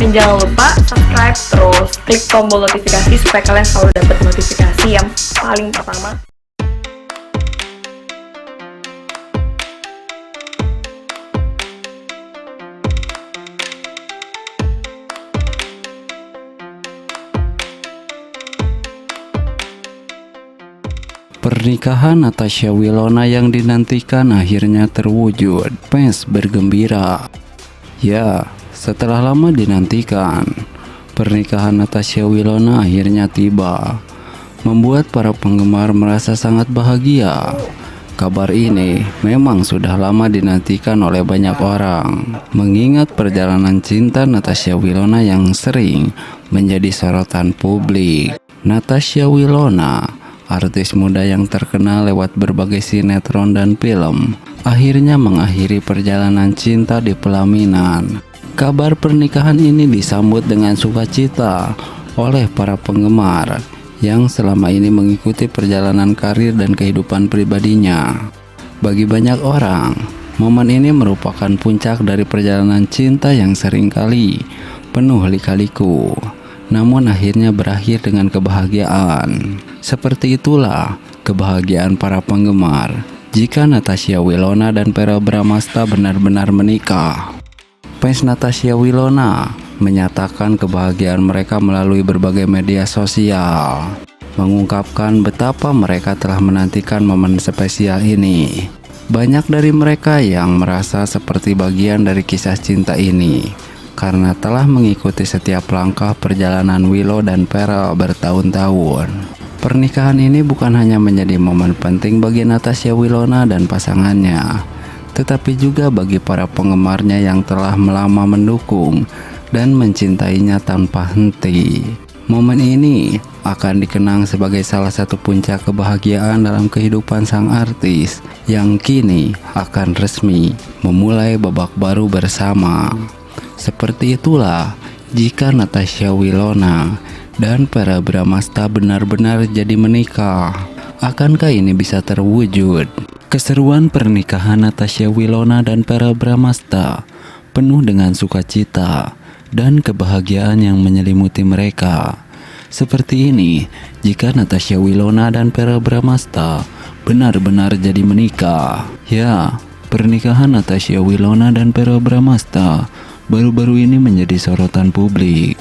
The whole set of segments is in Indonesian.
Dan jangan lupa subscribe, terus klik tombol notifikasi supaya kalian selalu dapat notifikasi yang paling pertama. Pernikahan Natasha Wilona yang dinantikan akhirnya terwujud. Fans bergembira. Ya, setelah lama dinantikan, pernikahan Natasha Wilona akhirnya tiba, membuat para penggemar merasa sangat bahagia. Kabar ini memang sudah lama dinantikan oleh banyak orang, mengingat perjalanan cinta Natasha Wilona yang sering menjadi sorotan publik. Natasha Wilona, artis muda yang terkenal lewat berbagai sinetron dan film, akhirnya mengakhiri perjalanan cinta di pelaminan. Kabar pernikahan ini disambut dengan sukacita oleh para penggemar yang selama ini mengikuti perjalanan karir dan kehidupan pribadinya. Bagi banyak orang, momen ini merupakan puncak dari perjalanan cinta yang seringkali penuh lika-liku, namun akhirnya berakhir dengan kebahagiaan. Seperti itulah kebahagiaan para penggemar jika Natasha Wilona dan Verrell Bramasta benar-benar menikah. Fans Natasha Wilona menyatakan kebahagiaan mereka melalui berbagai media sosial, mengungkapkan betapa mereka telah menantikan momen spesial ini. Banyak dari mereka yang merasa seperti bagian dari kisah cinta ini karena telah mengikuti setiap langkah perjalanan Willow dan Verrell bertahun-tahun. Pernikahan ini bukan hanya menjadi momen penting bagi Natasha Wilona dan pasangannya, tetapi juga bagi para penggemarnya yang telah lama mendukung dan mencintainya tanpa henti. Momen ini akan dikenang sebagai salah satu puncak kebahagiaan dalam kehidupan sang artis yang kini akan resmi memulai babak baru bersama. Seperti itulah jika Natasha Wilona dan Verrell Bramasta benar-benar jadi menikah. Akankah ini bisa terwujud? Keseruan pernikahan Natasha Wilona dan Verrell Bramasta penuh dengan sukacita dan kebahagiaan yang menyelimuti mereka. Seperti ini jika Natasha Wilona dan Verrell Bramasta benar-benar jadi menikah. Ya, pernikahan Natasha Wilona dan Verrell Bramasta baru-baru ini menjadi sorotan publik.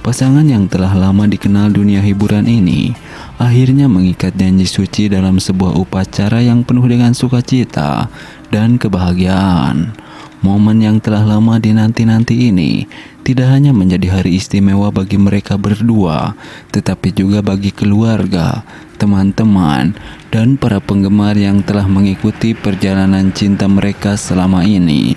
Pasangan yang telah lama dikenal dunia hiburan ini akhirnya mengikat janji suci dalam sebuah upacara yang penuh dengan sukacita dan kebahagiaan. Momen yang telah lama dinanti-nanti ini tidak hanya menjadi hari istimewa bagi mereka berdua, tetapi juga bagi keluarga, teman-teman, dan para penggemar yang telah mengikuti perjalanan cinta mereka selama ini.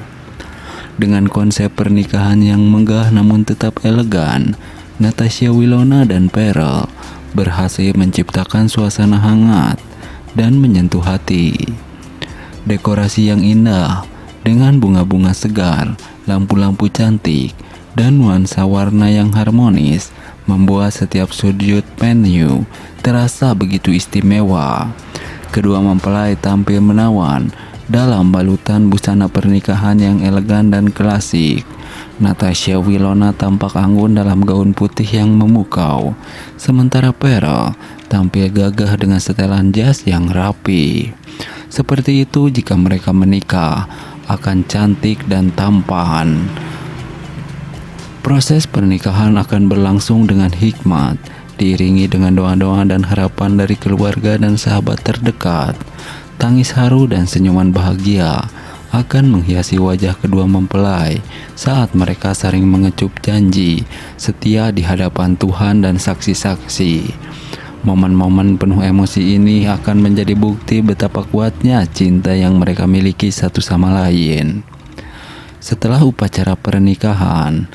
Dengan konsep pernikahan yang megah namun tetap elegan, Natasha Wilona dan Verrell berhasil menciptakan suasana hangat dan menyentuh hati. Dekorasi yang indah dengan bunga-bunga segar, lampu-lampu cantik, dan nuansa warna yang harmonis membuat setiap sudut venue terasa begitu istimewa. Kedua mempelai tampil menawan dalam balutan busana pernikahan yang elegan dan klasik. Natasha Wilona tampak anggun dalam gaun putih yang memukau, sementara Verrell tampil gagah dengan setelan jas yang rapi. Seperti itu jika mereka menikah, akan cantik dan tampan. Proses pernikahan akan berlangsung dengan hikmat, diiringi dengan doa-doa dan harapan dari keluarga dan sahabat terdekat. Tangis haru dan senyuman bahagia akan menghiasi wajah kedua mempelai saat mereka saling mengecup janji setia di hadapan Tuhan dan saksi-saksi. Momen-momen penuh emosi ini akan menjadi bukti betapa kuatnya cinta yang mereka miliki satu sama lain. Setelah upacara pernikahan,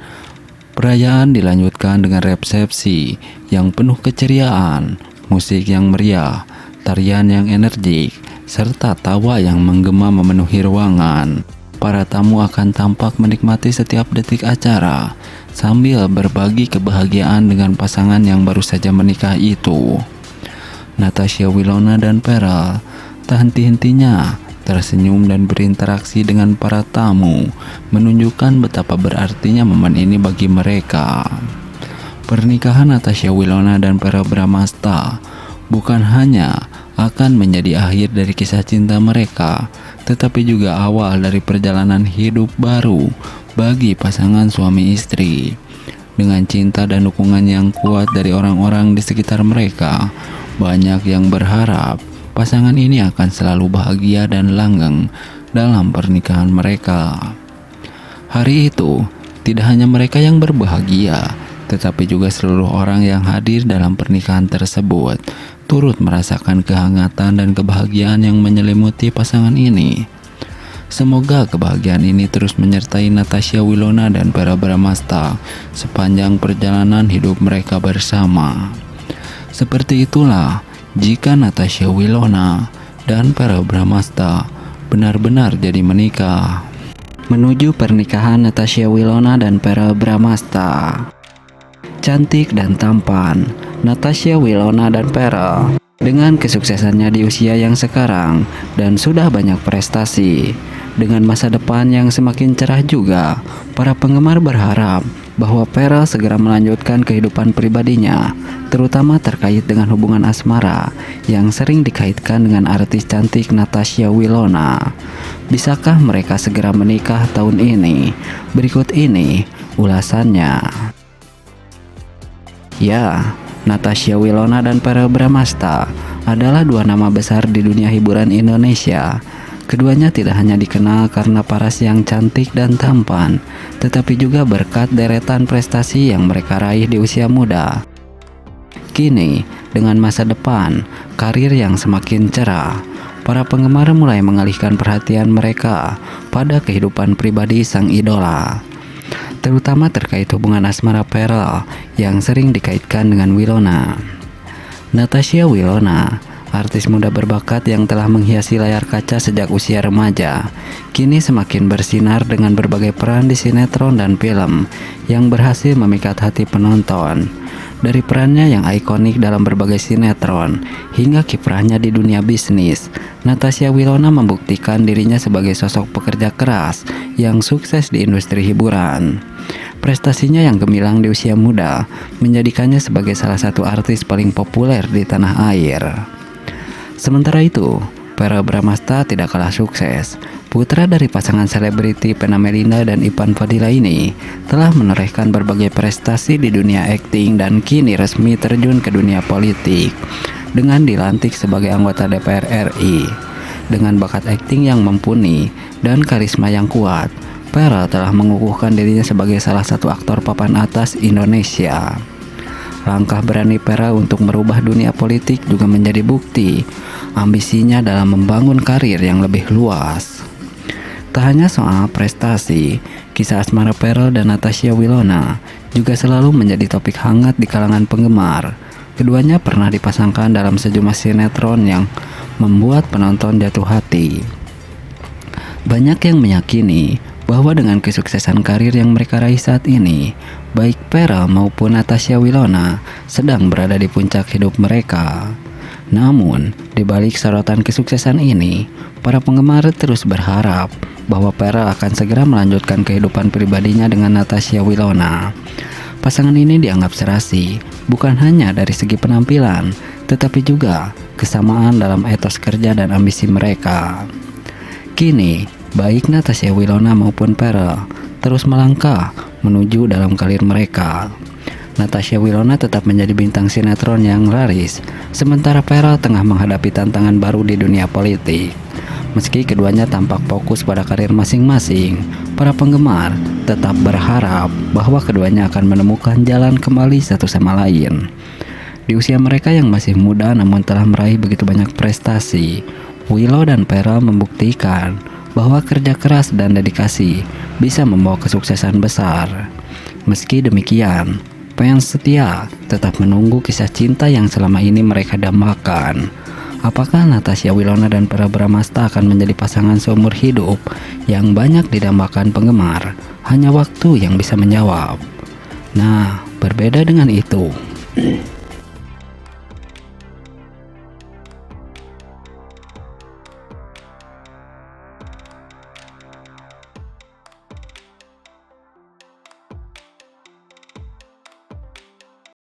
perayaan dilanjutkan dengan resepsi yang penuh keceriaan, musik yang meriah, tarian yang energik, serta tawa yang menggema memenuhi ruangan. Para tamu akan tampak menikmati setiap detik acara sambil berbagi kebahagiaan dengan pasangan yang baru saja menikah itu. Natasha Wilona dan Verrell tak henti-hentinya tersenyum dan berinteraksi dengan para tamu, menunjukkan betapa berartinya momen ini bagi mereka. Pernikahan Natasha Wilona dan Verrell Bramasta bukan hanya akan menjadi akhir dari kisah cinta mereka, tetapi juga awal dari perjalanan hidup baru bagi pasangan suami istri. Dengan cinta dan dukungan yang kuat dari orang-orang di sekitar mereka, banyak yang berharap pasangan ini akan selalu bahagia dan langgeng dalam pernikahan mereka. Hari itu, tidak hanya mereka yang berbahagia, tetapi juga seluruh orang yang hadir dalam pernikahan tersebut turut merasakan kehangatan dan kebahagiaan yang menyelimuti pasangan ini. Semoga kebahagiaan ini terus menyertai Natasha Wilona dan Verrell Bramasta sepanjang perjalanan hidup mereka bersama. Seperti itulah jika Natasha Wilona dan Verrell Bramasta benar-benar jadi menikah. Menuju pernikahan Natasha Wilona dan Verrell Bramasta. Cantik dan tampan, Natasha Wilona dan Verrell dengan kesuksesannya di usia yang sekarang dan sudah banyak prestasi, dengan masa depan yang semakin cerah juga, para penggemar berharap bahwa Verrell segera melanjutkan kehidupan pribadinya, terutama terkait dengan hubungan asmara yang sering dikaitkan dengan artis cantik Natasha Wilona. Bisakah mereka segera menikah tahun ini? Berikut ini ulasannya. Ya, Natasha Wilona dan Verrell Bramasta adalah dua nama besar di dunia hiburan Indonesia. Keduanya tidak hanya dikenal karena paras yang cantik dan tampan, tetapi juga berkat deretan prestasi yang mereka raih di usia muda. Kini, dengan masa depan, karir yang semakin cerah, para penggemar mulai mengalihkan perhatian mereka pada kehidupan pribadi sang idola, terutama terkait hubungan asmara Verrell yang sering dikaitkan dengan Wilona. Natasha Wilona, artis muda berbakat yang telah menghiasi layar kaca sejak usia remaja, kini semakin bersinar dengan berbagai peran di sinetron dan film yang berhasil memikat hati penonton. Dari perannya yang ikonik dalam berbagai sinetron hingga kiprahnya di dunia bisnis, Natasha Wilona membuktikan dirinya sebagai sosok pekerja keras yang sukses di industri hiburan. Prestasinya yang gemilang di usia muda menjadikannya sebagai salah satu artis paling populer di tanah air. Sementara itu, Verrell Bramasta tidak kalah sukses. Putra dari pasangan selebriti Vena Melinda dan Ivan Fadila ini telah menorehkan berbagai prestasi di dunia akting dan kini resmi terjun ke dunia politik dengan dilantik sebagai anggota DPR RI. Dengan bakat akting yang mumpuni dan karisma yang kuat, Verrell telah mengukuhkan dirinya sebagai salah satu aktor papan atas Indonesia. Langkah berani Verrell untuk merubah dunia politik juga menjadi bukti ambisinya dalam membangun karir yang lebih luas. Tak hanya soal prestasi, kisah asmara Verrell dan Natasha Wilona juga selalu menjadi topik hangat di kalangan penggemar. Keduanya pernah dipasangkan dalam sejumlah sinetron yang membuat penonton jatuh hati. Banyak yang meyakini bahwa dengan kesuksesan karir yang mereka raih saat ini, baik Verrell maupun Natasha Wilona sedang berada di puncak hidup mereka. Namun, di balik sorotan kesuksesan ini, para penggemar terus berharap bahwa Verrell akan segera melanjutkan kehidupan pribadinya dengan Natasha Wilona. Pasangan ini dianggap serasi, bukan hanya dari segi penampilan, tetapi juga kesamaan dalam etos kerja dan ambisi mereka. Kini, baik Natasha Wilona maupun Verrell terus melangkah menuju dalam karir mereka. Natasha Wilona tetap menjadi bintang sinetron yang laris, sementara Verrell tengah menghadapi tantangan baru di dunia politik. Meski keduanya tampak fokus pada karir masing-masing, para penggemar tetap berharap bahwa keduanya akan menemukan jalan kembali satu sama lain. Di usia mereka yang masih muda namun telah meraih begitu banyak prestasi, Willow dan Verrell membuktikan bahwa kerja keras dan dedikasi bisa membawa kesuksesan besar. Meski demikian, fans setia tetap menunggu kisah cinta yang selama ini mereka dambakan. Apakah Natasha Wilona dan Verrell Bramasta akan menjadi pasangan seumur hidup yang banyak didambakan penggemar? Hanya waktu yang bisa menjawab. Nah, berbeda dengan itu,